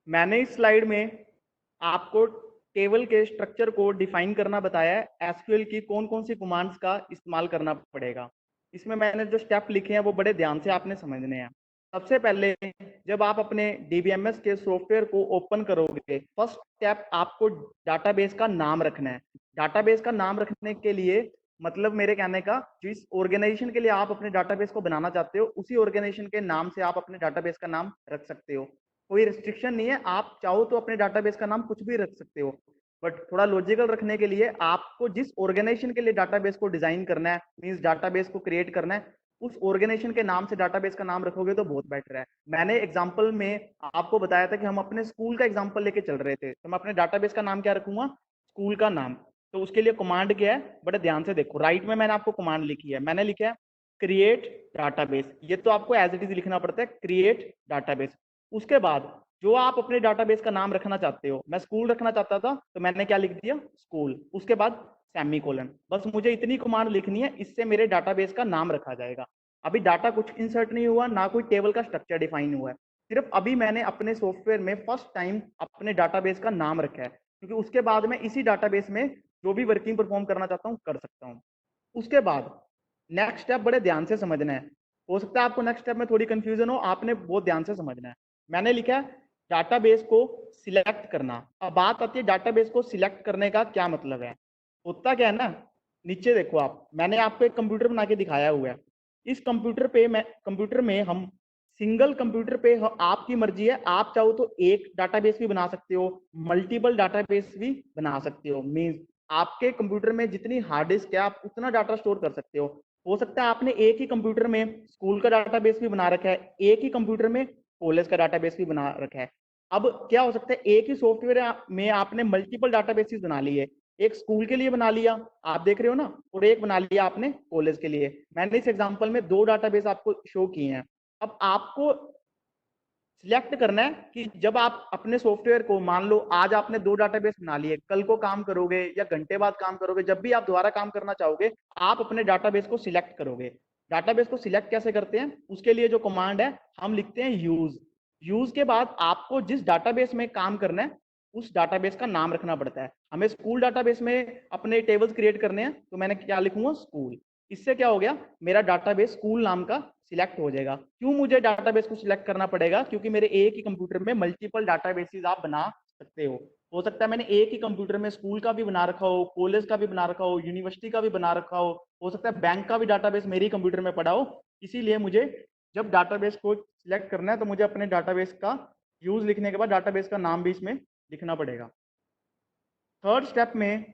मैंने इस स्लाइड में आपको टेबल के स्ट्रक्चर को डिफाइन करना बताया है। एसक्यूएल की कौन कौन सी कमांड्स का इस्तेमाल करना पड़ेगा। इसमें मैंने जो स्टेप लिखे हैं वो बड़े ध्यान से आपने समझने हैं। सबसे पहले जब आप अपने डीबीएमएस के सॉफ्टवेयर को ओपन करोगे, फर्स्ट स्टेप आपको डाटाबेस का नाम रखना है। डाटाबेस का नाम रखने के लिए मतलब मेरे कहने का, जिस ऑर्गेनाइजेशन के लिए आप अपने डाटाबेस को बनाना चाहते हो उसी ऑर्गेनाइजेशन के नाम से आप अपने डाटाबेस का नाम रख सकते हो। कोई रिस्ट्रिक्शन नहीं है, आप चाहो तो अपने डाटाबेस का नाम कुछ भी रख सकते हो। बट थोड़ा लॉजिकल रखने के लिए आपको जिस ऑर्गेनाइजेशन के लिए डाटाबेस को डिजाइन करना है, मींस डाटाबेस को क्रिएट करना है, उस ऑर्गेनाइजेशन के नाम से डाटाबेस का नाम रखोगे तो बहुत बेटर है। मैंने एग्जांपल में आपको बताया था कि हम अपने स्कूल का एग्जांपल लेके चल रहे थे, तो मैं अपने डाटाबेस का नाम क्या रखूंगा? स्कूल का नाम। तो उसके लिए कमांड क्या है, बड़े ध्यान से देखो। राइट में मैंने आपको कमांड लिखी है, मैंने लिखा है क्रिएट डाटाबेस। ये तो आपको एज इट इज लिखना पड़ता है, क्रिएट डाटाबेस। उसके बाद जो आप अपने डाटाबेस का नाम रखना चाहते हो, मैं स्कूल रखना चाहता था तो मैंने क्या लिख दिया? स्कूल। उसके बाद सेमीकोलन। बस मुझे इतनी कमांड लिखनी है, इससे मेरे डाटाबेस का नाम रखा जाएगा। अभी डाटा कुछ इंसर्ट नहीं हुआ, ना कोई टेबल का स्ट्रक्चर डिफाइन हुआ है। सिर्फ अभी मैंने अपने सॉफ्टवेयर में फर्स्ट टाइम अपने डाटाबेस का नाम रखा है, क्योंकि उसके बाद मैं इसी डाटाबेस में जो भी वर्किंग परफॉर्म करना चाहता हूँ कर सकता हूँ। उसके बाद नेक्स्ट स्टेप बड़े ध्यान से समझना है। हो सकता है आपको नेक्स्ट स्टेप में थोड़ी कंफ्यूजन हो, आपने बहुत ध्यान से समझना है। मैंने लिखा है डाटाबेस को सिलेक्ट करना। अब बात आती है डाटाबेस को सिलेक्ट करने का क्या मतलब है। होता क्या है ना, नीचे देखो आप, मैंने आपको एक कंप्यूटर बना के दिखाया हुआ है। इस कंप्यूटर में हम सिंगल कंप्यूटर पे आपकी मर्जी है, आप चाहो तो एक डाटाबेस भी बना सकते हो, मल्टीपल डाटाबेस भी बना सकते हो। मींस आपके कंप्यूटर में जितनी हार्ड डिस्क है आप उतना डाटा स्टोर कर सकते हो सकता है आपने एक ही कंप्यूटर में स्कूल का डाटाबेस भी बना रखा है, एक ही कंप्यूटर में कॉलेज का डाटाबेस भी बना रखा है। अब क्या हो सकता है, एक ही सॉफ्टवेयर में आपने मल्टीपल डाटाबेसेस बना लिए। एक स्कूल के लिए बना लिया, आप देख रहे हो ना, और एक बना लिया आपने कॉलेज के लिए। मैंने इस एग्जांपल में दो डाटाबेस आपको शो किए हैं। अब आपको सिलेक्ट करना है कि जब आप अपने सॉफ्टवेयर को, मान लो आज आपने दो डाटाबेस बना लिए, कल को काम करोगे या घंटे बाद काम करोगे, जब भी आप दोबारा काम करना चाहोगे आप अपने डाटाबेस को सिलेक्ट करोगे। डाटाबेस को सिलेक्ट कैसे करते हैं, उसके लिए जो कमांड है हम लिखते हैं यूज। यूज के बाद आपको जिस डाटाबेस में काम करना है उस डाटाबेस का नाम रखना पड़ता है। हमें स्कूल डाटाबेस में अपने टेबल्स क्रिएट करने हैं, तो मैंने क्या लिखूंगा? स्कूल। इससे क्या हो गया, मेरा डाटाबेस स्कूल नाम का सिलेक्ट हो जाएगा। क्यों मुझे डाटाबेस को सिलेक्ट करना पड़ेगा? क्योंकि मेरे एक ही कंप्यूटर में मल्टीपल डाटाबेसेस आप बना सकते हो सकता है मैंने एक ही कंप्यूटर में स्कूल का भी बना रखा हो, कॉलेज का भी बना रखा हो, यूनिवर्सिटी का भी बना रखा हो सकता है बैंक का भी डाटाबेस मेरे ही कंप्यूटर में पड़ा हो। इसीलिए मुझे जब डाटाबेस को सिलेक्ट करना है तो मुझे अपने डाटाबेस का यूज लिखने के बाद डाटाबेस का नाम भी इसमें लिखना पड़ेगा। थर्ड स्टेप में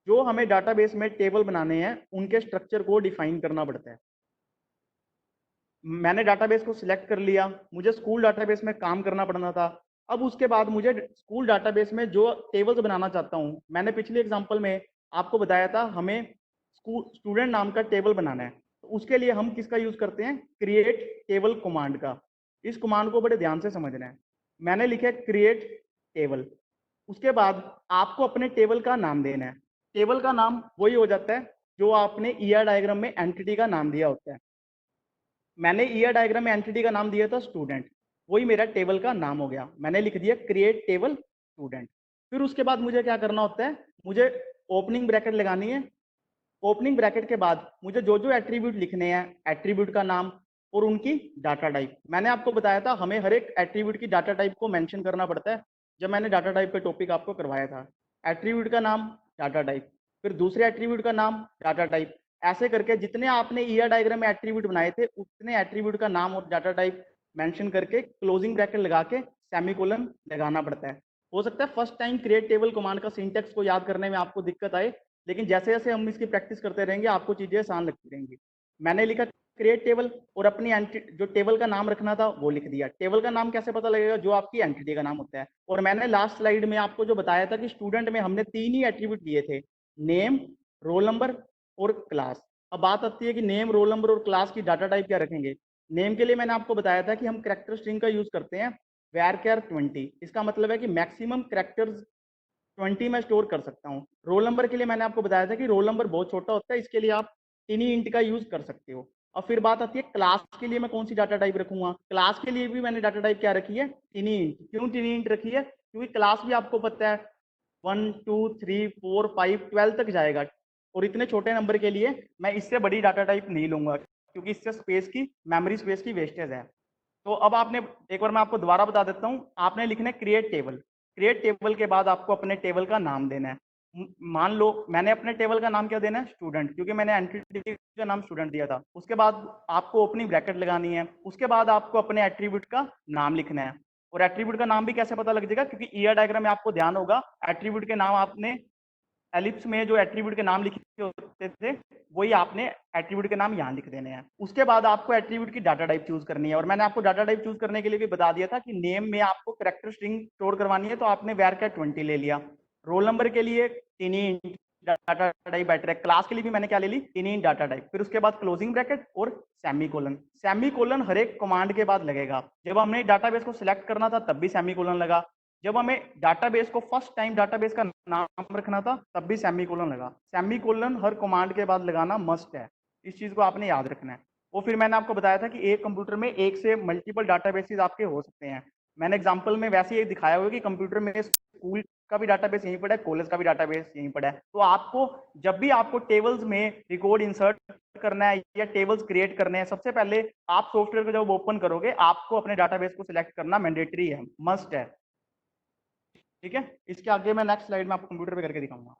जो हमें डाटाबेस में टेबल बनाने हैं उनके स्ट्रक्चर को डिफाइन करना पड़ता है। मैंने डाटाबेस को सिलेक्ट कर लिया, मुझे स्कूल डाटाबेस में काम करना पड़ना था। अब उसके बाद मुझे स्कूल डाटाबेस में जो टेबल्स बनाना चाहता हूँ, मैंने पिछले एग्जांपल में आपको बताया था हमें स्कूल स्टूडेंट नाम का टेबल बनाना है, तो उसके लिए हम किसका यूज करते हैं? क्रिएट टेबल कमांड का। इस कमांड को बड़े ध्यान से समझना है। मैंने लिखा है क्रिएट टेबल। उसके बाद आपको अपने टेबल का नाम देना है। टेबल का नाम वही हो जाता है जो आपने ईआर डायग्राम में एंटिटी का नाम दिया होता है। मैंने ईयर डायग्राम में एंटिटी का नाम दिया था स्टूडेंट, वही मेरा टेबल का नाम हो गया। मैंने लिख दिया क्रिएट टेबल स्टूडेंट। फिर उसके बाद मुझे क्या करना होता है, मुझे ओपनिंग ब्रैकेट लगानी है। ओपनिंग ब्रैकेट के बाद मुझे जो जो एट्रीब्यूट लिखने हैं, एट्रीब्यूट का नाम और उनकी डाटा टाइप। मैंने आपको बताया था हमें हर एक एट्रीब्यूट की डाटा टाइप को मेंशन करना पड़ता है, जब मैंने डाटा टाइप पे टॉपिक आपको करवाया था। एट्रीब्यूट का नाम, डाटा टाइप, फिर दूसरे एट्रीब्यूट का नाम, डाटा टाइप। ऐसे करके जितने आपने ईयर डायग्राम में एट्रीब्यूट बनाए थे उतने एट्रीब्यूट का नाम और डाटा टाइप मेंशन करके क्लोजिंग ब्रैकेट लगा के सेमीकोलन लगाना पड़ता है। हो सकता है first time create table command का सिंटेक्स को याद करने में आपको दिक्कत आए, लेकिन जैसे जैसे हम इसकी प्रैक्टिस करते रहेंगे आपको चीजें आसान लगती रहेंगी। मैंने लिखा क्रिएट टेबल और अपनी जो टेबल का नाम रखना था वो लिख दिया। टेबल का नाम कैसे पता लगेगा? जो आपकी एंटिटी का नाम होता है। और मैंने लास्ट स्लाइड में आपको जो बताया था कि स्टूडेंट में हमने तीन ही एट्रीब्यूट लिए थे, नेम, रोल नंबर और क्लास। अब बात आती है कि नेम, रोल नंबर और क्लास की डाटा टाइप क्या रखेंगे। नेम के लिए मैंने आपको बताया था कि हम करेक्टर स्ट्रिंग का यूज करते हैं varchar 20। इसका मतलब है कि मैक्सिमम करेक्टर्स 20 में स्टोर कर सकता हूँ। रोल नंबर के लिए मैंने आपको बताया था कि रोल नंबर बहुत छोटा होता है, इसके लिए आप टिनी इंट का यूज कर सकते हो। और फिर बात आती है क्लास के लिए मैं कौन सी डाटा टाइप रखूंगा। क्लास के लिए भी मैंने डाटा टाइप क्या रखी है, टिनी इंट। क्यों टिनी इंट रखी है, क्योंकि क्लास भी आपको पता है 1 2 3 4 5 12 तक जाएगा, और इतने छोटे नंबर के लिए मैं इससे बड़ी डाटा टाइप नहीं लूंगा, क्योंकि इससे स्पेस की, मेमोरी स्पेस की वेस्टेज है। तो अब आपने, एक बार मैं आपको दोबारा बता देता हूँ, आपने लिखना है क्रिएट टेबल। क्रिएट टेबल के बाद आपको अपने टेबल का नाम देना है। मान लो मैंने अपने टेबल का नाम क्या देना है, स्टूडेंट, क्योंकि मैंने एंटिटी का नाम स्टूडेंट दिया था। उसके बाद आपको ओपनिंग ब्रैकेट लगानी है। उसके बाद आपको अपने एट्रीब्यूट का नाम लिखना है। और एट्रीब्यूट का नाम भी कैसे पता लग जाएगा, क्योंकि ईआर डायग्राम में आपको ध्यान होगा एट्रीब्यूट के नाम आपने एलिप्स में जो एट्रीब्यूट के नाम लिखे होते थे वही आपने एट्रीब्यूट के नाम यहाँ लिख देने हैं। उसके बाद आपको एट्रीब्यूट की डाटा टाइप चूज करनी है। और मैंने आपको डाटा टाइप चूज करने के लिए भी बता दिया था कि नेम में आपको कैरेक्टर स्ट्रिंग स्टोर करवानी है, तो आपने varchar 20 ले लिया। रोल नंबर के लिए टिनी डाटा टाइप बैठ रहा है। क्लास के लिए भी मैंने क्या ले ली, टिनी डाटा टाइप। फिर उसके बाद क्लोजिंग ब्रैकेट और सेमीकोलन। सेमीकोलन हर एक कमांड के बाद लगेगा। जब हमने डाटाबेस को सिलेक्ट करना था तब भी सेमीकोलन लगा, जब हमें डाटाबेस को फर्स्ट टाइम डाटाबेस का नाम रखना था तब भी सेमीकोलन लगा। सेमीकोलन हर कमांड के बाद लगाना मस्ट है, इस चीज को आपने याद रखना है। वो फिर मैंने आपको बताया था कि एक कंप्यूटर में एक से मल्टीपल डाटाबेसेस आपके हो सकते हैं। मैंने एग्जांपल में वैसे ही दिखाया हुआ कि कंप्यूटर में स्कूल का भी डाटाबेस यहीं पड़ा है, कॉलेज का भी डाटाबेस यहीं पड़ा है। तो आपको जब भी आपको टेबल्स में रिकॉर्ड इंसर्ट करना है या टेबल्स क्रिएट करने हैं, सबसे पहले आप सॉफ्टवेयर को जब ओपन करोगे आपको अपने डाटाबेस को सिलेक्ट करना मैंडेटरी है, मस्ट है। ठीक है, इसके आगे मैं नेक्स्ट स्लाइड में आपको कंप्यूटर पे करके दिखाऊंगा।